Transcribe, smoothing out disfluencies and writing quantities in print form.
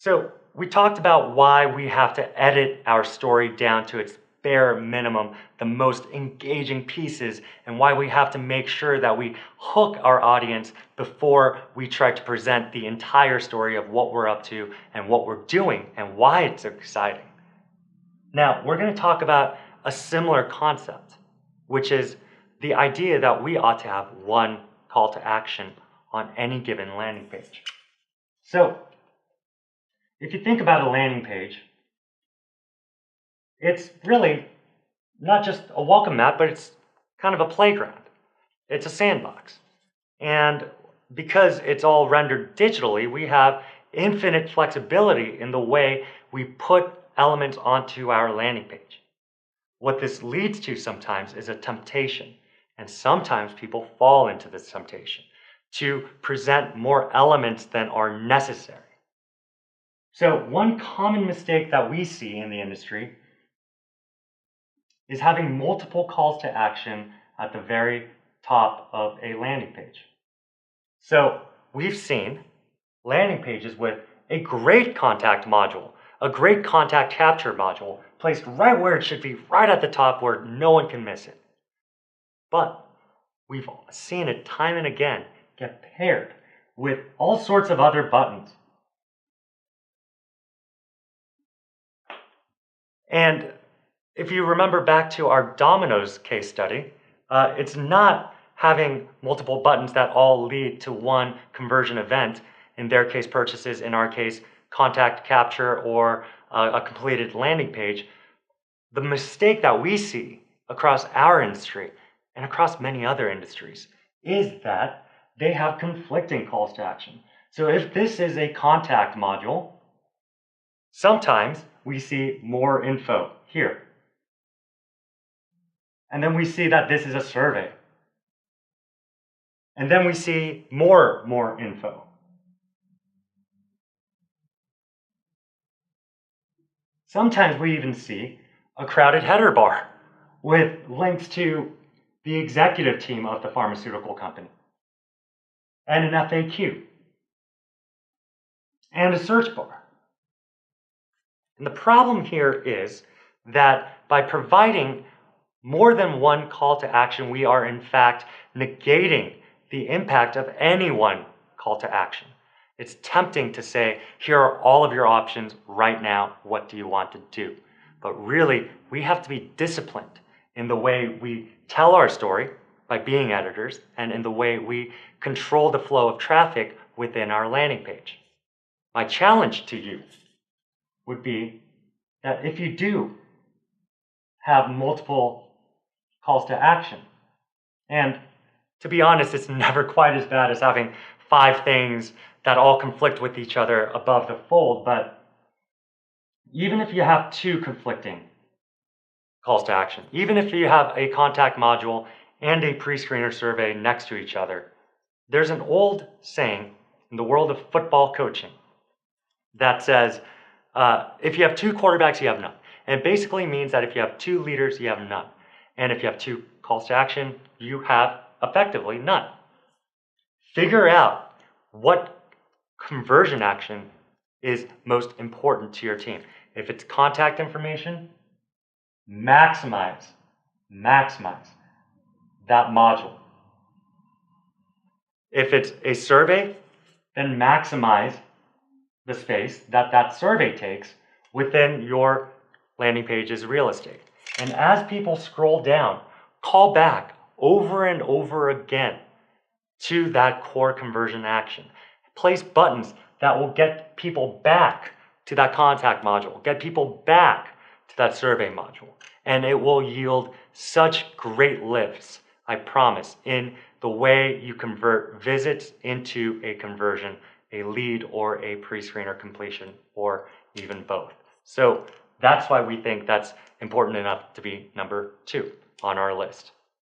So we talked about why we have to edit our story down to its bare minimum, the most engaging pieces, and why we have to make sure that we hook our audience before we try to present the entire story of what we're up to and what we're doing and why it's exciting. Now, we're going to talk about a similar concept, which is the idea that we ought to have one call to action on any given landing page. So, if you think about a landing page, it's really not just a welcome mat, but it's kind of a playground. It's a sandbox. And because it's all rendered digitally, we have infinite flexibility in the way we put elements onto our landing page. What this leads to sometimes is a temptation, and sometimes people fall into this temptation to present more elements than are necessary. So one common mistake that we see in the industry is having multiple calls to action at the very top of a landing page. So we've seen landing pages with a great contact module, a great contact capture module placed right where it should be, right at the top where no one can miss it. But we've seen it time and again get paired with all sorts of other buttons. And if you remember back to our Domino's case study, it's not having multiple buttons that all lead to one conversion event, in their case purchases, in our case contact capture or a completed landing page. The mistake that we see across our industry and across many other industries is that they have conflicting calls to action. So if this is a contact module, sometimes we see more info here. And then we see that this is a survey. And then we see more info. Sometimes we even see a crowded header bar with links to the executive team of the pharmaceutical company, and an FAQ, and a search bar. And the problem here is that by providing more than one call to action, we are in fact negating the impact of any one call to action. It's tempting to say, here are all of your options right now, what do you want to do? But really, we have to be disciplined in the way we tell our story by being editors, and in the way we control the flow of traffic within our landing page. My challenge to you would be that if you do have multiple calls to action, and to be honest, it's never quite as bad as having 5 things that all conflict with each other above the fold, but even if you have 2 conflicting calls to action, even if you have a contact module and a pre-screener survey next to each other, there's an old saying in the world of football coaching that says, if you have 2 quarterbacks, you have none. And it basically means that if you have 2 leaders, you have none. And if you have 2 calls to action, you have effectively none. Figure out what conversion action is most important to your team. If it's contact information, maximize that module. If it's a survey, then maximize the space that that survey takes within your landing page's real estate. And as people scroll down, call back over and over again to that core conversion action. Place buttons that will get people back to that contact module, get people back to that survey module. And it will yield such great lifts, I promise, in the way you convert visits into a conversion, a lead, or a pre-screener completion, or even both. So that's why we think that's important enough to be number 2 on our list.